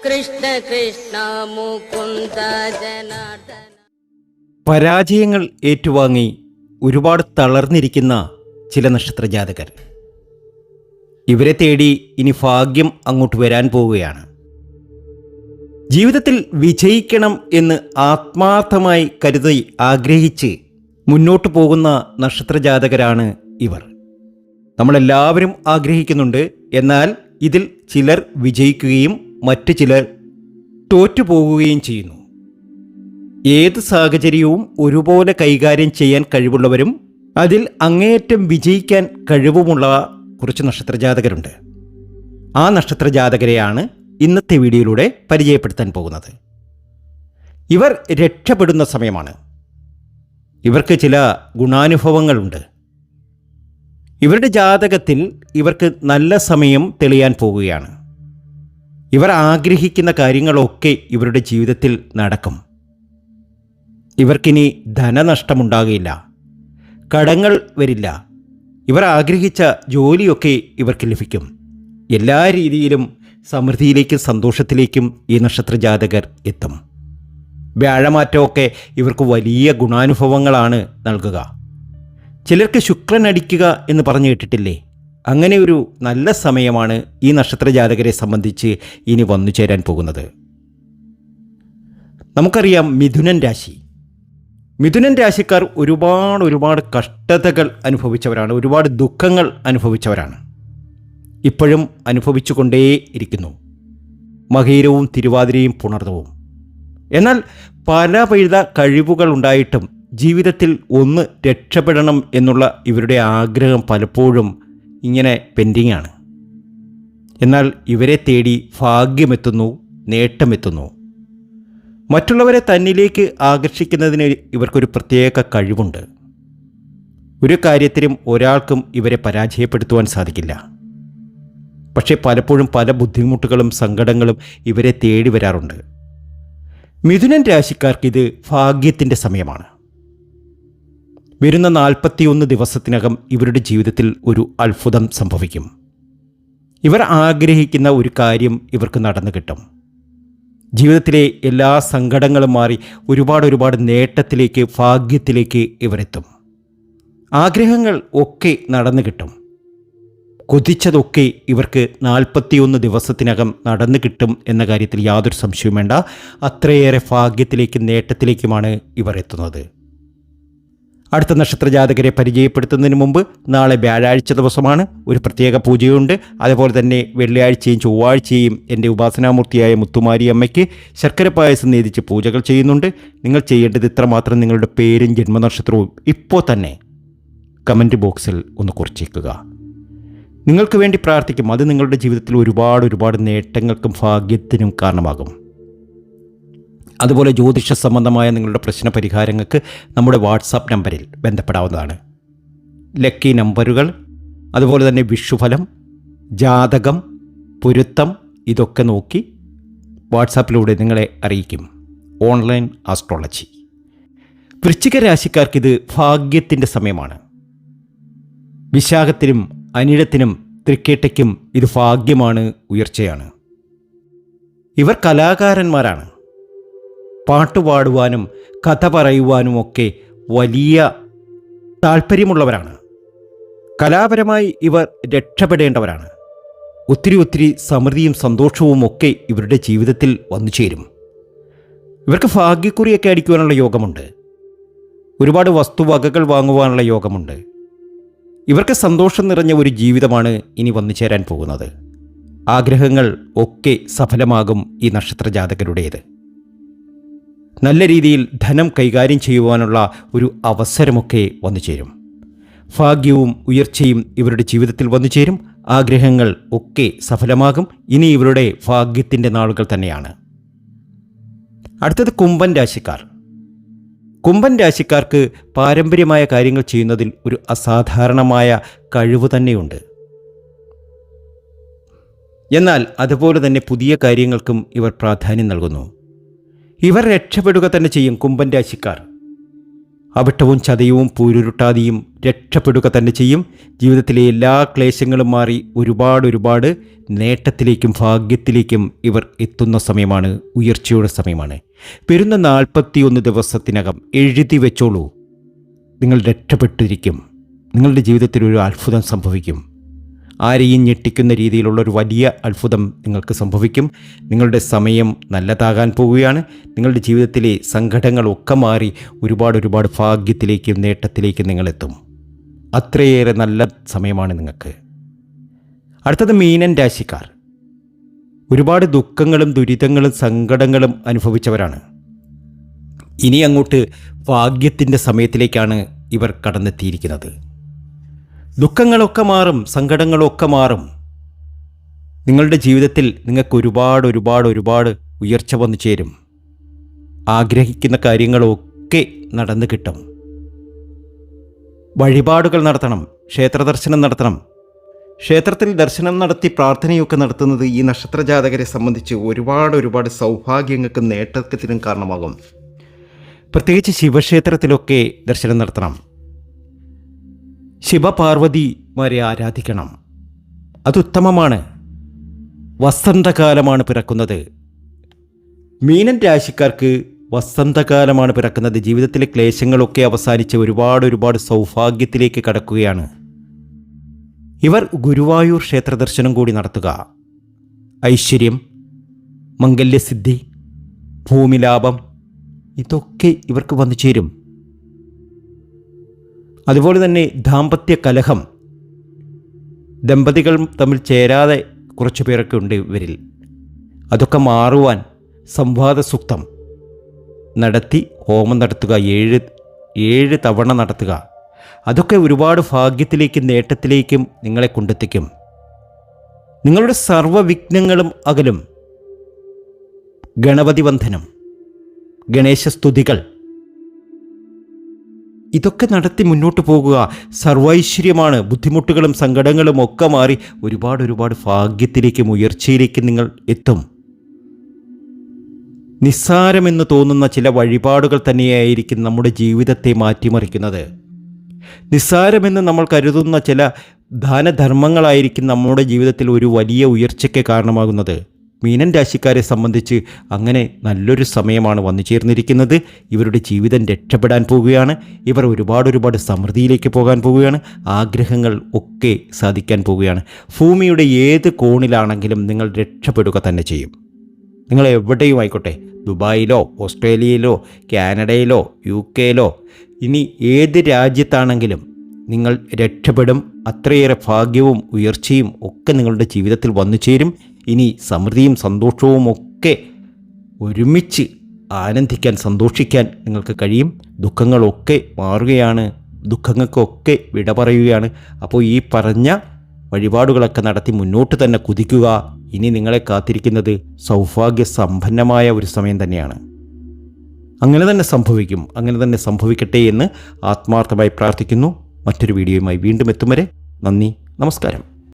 കൃഷ്ണ കൃഷ്ണ മുകുന്ദ ജനാർദ്ദന. പരാജയങ്ങൾ ഏറ്റുവാങ്ങി ഒരുപാട് തളർന്നിരിക്കുന്ന ചില നക്ഷത്രജാതകർ. ഇവരെ തേടി ഇനി ഭാഗ്യം അങ്ങോട്ട് വരാൻ പോവുകയാണ്. ജീവിതത്തിൽ വിജയിക്കണം എന്ന് ആത്മാർത്ഥമായി കരുതി ആഗ്രഹിച്ച് മുന്നോട്ട് പോകുന്ന നക്ഷത്രജാതകരാണ് ഇവർ. നമ്മളെല്ലാവരും ആഗ്രഹിക്കുന്നുണ്ട്. എന്നാൽ ഇതിൽ ചിലർ വിജയിക്കുകയും മറ്റു ചിലർ തോറ്റുപോകുകയും ചെയ്യുന്നു. ഏത് സാഹചര്യവും ഒരുപോലെ കൈകാര്യം ചെയ്യാൻ കഴിവുള്ളവരും അതിൽ അങ്ങേയറ്റം വിജയിക്കാൻ കഴിവുമുള്ള കുറച്ച് നക്ഷത്രജാതകരുണ്ട്. ആ നക്ഷത്രജാതകരെയാണ് ഇന്നത്തെ വീഡിയോയിലൂടെ പരിചയപ്പെടുത്താൻ പോകുന്നത്. ഇവർ രക്ഷപ്പെടുന്ന സമയമാണ്. ഇവർക്ക് ചില ഗുണാനുഭവങ്ങളുണ്ട്. ഇവരുടെ ജാതകത്തിൽ ഇവർക്ക് നല്ല സമയം തെളിയാൻ പോകുകയാണ്. ഇവർ ആഗ്രഹിക്കുന്ന കാര്യങ്ങളൊക്കെ ഇവരുടെ ജീവിതത്തിൽ നടക്കും. ഇവർക്കിനി ധനനഷ്ടമുണ്ടാകില്ല, കടങ്ങൾ വരില്ല. ഇവർ ആഗ്രഹിച്ച ജോലിയൊക്കെ ഇവർക്ക് ലഭിക്കും. എല്ലാ രീതിയിലും സമൃദ്ധിയിലേക്കും സന്തോഷത്തിലേക്കും ഈ നക്ഷത്രജാതകർ എത്തും. വ്യാഴമാറ്റമൊക്കെ ഇവർക്ക് വലിയ ഗുണാനുഭവങ്ങളാണ് നൽകുക. ചിലർക്ക് ശുക്രൻ അടിക്കുക എന്ന് പറഞ്ഞു കേട്ടിട്ടില്ലേ? അങ്ങനെ ഒരു നല്ല സമയമാണ് ഈ നക്ഷത്രജാതകരെ സംബന്ധിച്ച് ഇനി വന്നു ചേരാൻ പോകുന്നത്. നമുക്കറിയാം, മിഥുനൻ രാശി. മിഥുനൻ രാശിക്കാർ ഒരുപാട് കഷ്ടതകൾ അനുഭവിച്ചവരാണ്. ഒരുപാട് ദുഃഖങ്ങൾ അനുഭവിച്ചവരാണ്. ഇപ്പോഴും അനുഭവിച്ചുകൊണ്ടേയിരിക്കുന്നു. മകയിരവും തിരുവാതിരയും പുണർന്നവും. എന്നാൽ പല പഴുത കഴിവുകൾ ഉണ്ടായിട്ടും ജീവിതത്തിൽ ഒന്ന് രക്ഷപ്പെടണം എന്നുള്ള ഇവരുടെ ആഗ്രഹം പലപ്പോഴും ഇങ്ങനെ പെൻഡിങ് ആണ്. എന്നാൽ ഇവരെ തേടി ഭാഗ്യമെത്തുന്നു, നേട്ടമെത്തുന്നു. മറ്റുള്ളവരെ തന്നിലേക്ക് ആകർഷിക്കുന്നതിന് ഇവർക്കൊരു പ്രത്യേക കഴിവുണ്ട്. ഒരു കാര്യത്തിലും ഒരാൾക്കും ഇവരെ പരാജയപ്പെടുത്തുവാൻ സാധിക്കില്ല. പക്ഷേ പലപ്പോഴും പല ബുദ്ധിമുട്ടുകളും സങ്കടങ്ങളും ഇവരെ തേടി വരാറുണ്ട്. മിഥുനൻ രാശിക്കാർക്ക് ഇത് ഭാഗ്യത്തിൻ്റെ സമയമാണ്. വരുന്ന 41 ദിവസത്തിനകം ഇവരുടെ ജീവിതത്തിൽ ഒരു അത്ഭുതം സംഭവിക്കും. ഇവർ ആഗ്രഹിക്കുന്ന ഒരു കാര്യം ഇവർക്ക് നടന്നു കിട്ടും. ജീവിതത്തിലെ എല്ലാ സങ്കടങ്ങളും മാറി ഒരുപാട് നേട്ടത്തിലേക്ക്, ഭാഗ്യത്തിലേക്ക് ഇവരെത്തും. ആഗ്രഹങ്ങൾ ഒക്കെ നടന്നു കിട്ടും. കൊതിച്ചതൊക്കെ ഇവർക്ക് 41 ദിവസത്തിനകം നടന്നു കിട്ടും എന്ന കാര്യത്തിൽ യാതൊരു സംശയവും വേണ്ട. അത്രയേറെ ഭാഗ്യത്തിലേക്കും നേട്ടത്തിലേക്കുമാണ് ഇവർ എത്തുന്നത്. അടുത്ത നക്ഷത്രജാതകരെ പരിചയപ്പെടുത്തുന്നതിന് മുമ്പ്, നാളെ വ്യാഴാഴ്ച ദിവസമാണ്. ഒരു പ്രത്യേക പൂജയുണ്ട്. അതുപോലെ തന്നെ വെള്ളിയാഴ്ചയും ചൊവ്വാഴ്ചയും എൻ്റെ ഉപാസനാമൂർത്തിയായ മുത്തുമാരി അമ്മയ്ക്ക് ശർക്കര പായസം നേദിച്ച് പൂജകൾ ചെയ്യുന്നുണ്ട്. നിങ്ങൾ ചെയ്യേണ്ടത് ഇത്രമാത്രം: നിങ്ങളുടെ പേരും ജന്മനക്ഷത്രവും ഇപ്പോൾ തന്നെ കമൻറ്റ് ബോക്സിൽ ഒന്ന് കുറിച്ചേക്കുക. നിങ്ങൾക്ക് വേണ്ടി പ്രാർത്ഥിക്കും. അത് നിങ്ങളുടെ ജീവിതത്തിൽ ഒരുപാട് നേട്ടങ്ങൾക്കും ഭാഗ്യത്തിനും കാരണമാകും. അതുപോലെ ജ്യോതിഷ സംബന്ധമായ നിങ്ങളുടെ പ്രശ്ന പരിഹാരങ്ങൾക്ക് നമ്മുടെ വാട്സാപ്പ് നമ്പറിൽ ബന്ധപ്പെടാവുന്നതാണ്. ലക്കി നമ്പറുകൾ, അതുപോലെ തന്നെ വിഷുഫലം, ജാതകം, പൊരുത്തം, ഇതൊക്കെ നോക്കി വാട്സാപ്പിലൂടെ നിങ്ങളെ അറിയിക്കും. Online astrology. വൃശ്ചിക രാശിക്കാർക്കിത് ഭാഗ്യത്തിൻ്റെ സമയമാണ്. വിശാഖത്തിനും അനിഴത്തിനും തൃക്കേട്ടയ്ക്കും ഇത് ഭാഗ്യമാണ്, ഉയർച്ചയാണ്. ഇവർ കലാകാരന്മാരാണ്. പാട്ടുപാടുവാനും കഥ പറയുവാനുമൊക്കെ വലിയ താല്പര്യമുള്ളവരാണ്. കലാപരമായി ഇവർ രക്ഷപ്പെടേണ്ടവരാണ്. ഒത്തിരി സമൃദ്ധിയും സന്തോഷവും ഒക്കെ ഇവരുടെ ജീവിതത്തിൽ വന്നു ചേരും. ഇവർക്ക് ഭാഗ്യക്കുറിയൊക്കെ അടിക്കുവാനുള്ള യോഗമുണ്ട്. ഒരുപാട് വസ്തുവകകൾ വാങ്ങുവാനുള്ള യോഗമുണ്ട്. ഇവർക്ക് സന്തോഷം നിറഞ്ഞ ഒരു ജീവിതമാണ് ഇനി വന്നു ചേരാൻ പോകുന്നത്. ആഗ്രഹങ്ങൾ ഒക്കെ സഫലമാകും ഈ നക്ഷത്രജാതകരുടേത്. നല്ല രീതിയിൽ ധനം കൈകാര്യം ചെയ്യുവാനുള്ള ഒരു അവസരമൊക്കെ വന്നു ചേരും. ഭാഗ്യവും ഉയർച്ചയും ഇവരുടെ ജീവിതത്തിൽ വന്നു ചേരും. ആഗ്രഹങ്ങൾ ഒക്കെ സഫലമാകും. ഇനി ഇവരുടെ ഭാഗ്യത്തിൻ്റെ നാളുകൾ തന്നെയാണ്. അടുത്തത് കുംഭൻ രാശിക്കാർ. കുംഭൻ രാശിക്കാർക്ക് പാരമ്പര്യമായ കാര്യങ്ങൾ ചെയ്യുന്നതിൽ ഒരു അസാധാരണമായ കഴിവ് തന്നെയുണ്ട്. എന്നാൽ അതുപോലെ തന്നെ പുതിയ കാര്യങ്ങൾക്കും ഇവർ പ്രാധാന്യം നൽകുന്നു. ഇവർ രക്ഷപ്പെടുക തന്നെ ചെയ്യും. കുംഭൻ രാശിക്കാർ അവിട്ടവും ചതയവും പൂരുരുട്ടാതെയും രക്ഷപ്പെടുക തന്നെ ചെയ്യും. ജീവിതത്തിലെ എല്ലാ ക്ലേശങ്ങളും മാറി ഒരുപാട് നേട്ടത്തിലേക്കും ഭാഗ്യത്തിലേക്കും ഇവർ എത്തുന്ന സമയമാണ്, ഉയർച്ചയുടെ സമയമാണ്. വരുന്ന 41 ദിവസത്തിനകം എഴുതി വെച്ചോളൂ, നിങ്ങൾ രക്ഷപ്പെട്ടിരിക്കും. നിങ്ങളുടെ ജീവിതത്തിൽ ഒരു അത്ഭുതം സംഭവിക്കും. ആരെയും ഞെട്ടിക്കുന്ന രീതിയിലുള്ളൊരു വലിയ അത്ഭുതം നിങ്ങൾക്ക് സംഭവിക്കും. നിങ്ങളുടെ സമയം നല്ലതാകാൻ പോവുകയാണ്. നിങ്ങളുടെ ജീവിതത്തിലെ സങ്കടങ്ങളൊക്കെ മാറി ഒരുപാട് ഭാഗ്യത്തിലേക്കും നേട്ടത്തിലേക്കും നിങ്ങളെത്തും. അത്രയേറെ നല്ല സമയമാണ് നിങ്ങൾക്ക്. അടുത്തത് മീനൻ രാശിക്കാർ. ഒരുപാട് ദുഃഖങ്ങളും ദുരിതങ്ങളും സങ്കടങ്ങളും അനുഭവിച്ചവരാണ്. ഇനി അങ്ങോട്ട് ഭാഗ്യത്തിൻ്റെ സമയത്തിലേക്കാണ് ഇവർ കടന്നെത്തിയിരിക്കുന്നത്. ദുഃഖങ്ങളൊക്കെ മാറും, സങ്കടങ്ങളൊക്കെ മാറും. നിങ്ങളുടെ ജീവിതത്തിൽ നിങ്ങൾക്ക് ഒരുപാട് ഉയർച്ച വന്നു ചേരും. ആഗ്രഹിക്കുന്ന കാര്യങ്ങളൊക്കെ നടന്നു കിട്ടും. വഴിപാടുകൾ നടത്തണം, ക്ഷേത്ര ദർശനം നടത്തണം. ക്ഷേത്രത്തിൽ ദർശനം നടത്തി പ്രാർത്ഥനയൊക്കെ നടത്തുന്നത് ഈ നക്ഷത്രജാതകരെ സംബന്ധിച്ച് ഒരുപാട് സൗഭാഗ്യങ്ങൾക്കും നേട്ടത്തിനും കാരണമാകും. പ്രത്യേകിച്ച് ശിവക്ഷേത്രത്തിലൊക്കെ ദർശനം നടത്തണം. ശിവപാർവതിമാരെ ആരാധിക്കണം. അതുത്തമമാണ്. വസന്തകാലമാണ് പിറക്കുന്നത്. മീനൻ രാശിക്കാർക്ക് വസന്തകാലമാണ് പിറക്കുന്നത്. ജീവിതത്തിലെ ക്ലേശങ്ങളൊക്കെ അവസാനിച്ച് ഒരുപാട് സൗഭാഗ്യത്തിലേക്ക് കടക്കുകയാണ്. ഇവർ ഗുരുവായൂർ ക്ഷേത്ര ദർശനം കൂടി നടത്തുക. ഐശ്വര്യം, മംഗല്യസിദ്ധി, ഭൂമിലാഭം ഇതൊക്കെ ഇവർക്ക് വന്നു ചേരും. അതുപോലെ തന്നെ ദാമ്പത്യ കലഹം, ദമ്പതികൾ തമ്മിൽ ചേരാതെ കുറച്ചു പേരൊക്കെ ഉണ്ട് ഇവരിൽ. അതൊക്കെ മാറുവാൻ സംവാദ സൂക്തം നടത്തി ഹോമം നടത്തുക, 7 തവണ നടത്തുക. അതൊക്കെ ഒരുപാട് ഭാഗ്യത്തിലേക്കും നേട്ടത്തിലേക്കും നിങ്ങളെ കൊണ്ടെത്തിക്കും. നിങ്ങളുടെ സർവ്വവിഘ്നങ്ങളും അകലും. ഗണപതി വന്ദനം, ഗണേശസ്തുതികൾ ഇതൊക്കെ നടത്തി മുന്നോട്ട് പോകുക. സർവൈശ്വര്യമാണ്. ബുദ്ധിമുട്ടുകളും സങ്കടങ്ങളും ഒക്കെ മാറി ഒരുപാട് ഭാഗ്യത്തിലേക്കും ഉയർച്ചയിലേക്കും നിങ്ങൾ എത്തും. നിസ്സാരമെന്ന് തോന്നുന്ന ചില വഴിപാടുകൾ തന്നെയായിരിക്കും നമ്മുടെ ജീവിതത്തെ മാറ്റിമറിക്കുന്നത്. നിസ്സാരമെന്ന് നമ്മൾ കരുതുന്ന ചില ദാനധർമ്മങ്ങളായിരിക്കും നമ്മുടെ ജീവിതത്തിൽ ഒരു വലിയ ഉയർച്ചയ്ക്ക് കാരണമാകുന്നത്. മീനൻ രാശിക്കാരെ സംബന്ധിച്ച് അങ്ങനെ നല്ലൊരു സമയമാണ് വന്നു ചേർന്നിരിക്കുന്നത്. ഇവരുടെ ജീവിതം രക്ഷപ്പെടാൻ പോവുകയാണ്. ഇവർ ഒരുപാട് സമൃദ്ധിയിലേക്ക് പോകാൻ പോവുകയാണ്. ആഗ്രഹങ്ങൾ ഒക്കെ സാധിക്കാൻ പോവുകയാണ്. ഭൂമിയുടെ ഏത് കോണിലാണെങ്കിലും നിങ്ങൾ രക്ഷപ്പെടുക തന്നെ ചെയ്യും. നിങ്ങൾ എവിടെയും ആയിക്കോട്ടെ, ദുബായിലോ ഓസ്ട്രേലിയയിലോ കാനഡയിലോ UK ഇനി ഏത് രാജ്യത്താണെങ്കിലും നിങ്ങൾ രക്ഷപ്പെടും. അത്രയേറെ ഭാഗ്യവും ഉയർച്ചയും ഒക്കെ നിങ്ങളുടെ ജീവിതത്തിൽ വന്നു ചേരും. ഇനി സമൃദ്ധിയും സന്തോഷവും ഒക്കെ ഒരുമിച്ച് ആനന്ദിക്കാൻ, സന്തോഷിക്കാൻ നിങ്ങൾക്ക് കഴിയും. ദുഃഖങ്ങളൊക്കെ മാറുകയാണ്. ദുഃഖങ്ങൾക്കൊക്കെ വിട പറയുകയാണ്. അപ്പോൾ ഈ പറഞ്ഞ വഴിപാടുകളൊക്കെ നടത്തി മുന്നോട്ട് തന്നെ കുതിക്കുക. ഇനി നിങ്ങളെ കാത്തിരിക്കുന്നത് സൗഭാഗ്യസമ്പന്നമായ ഒരു സമയം തന്നെയാണ്. അങ്ങനെ തന്നെ സംഭവിക്കും. അങ്ങനെ തന്നെ സംഭവിക്കട്ടെ എന്ന് ആത്മാർത്ഥമായി പ്രാർത്ഥിക്കുന്നു. മറ്റൊരു വീഡിയോയുമായി വീണ്ടും എത്തും വരെ നന്ദി, നമസ്കാരം.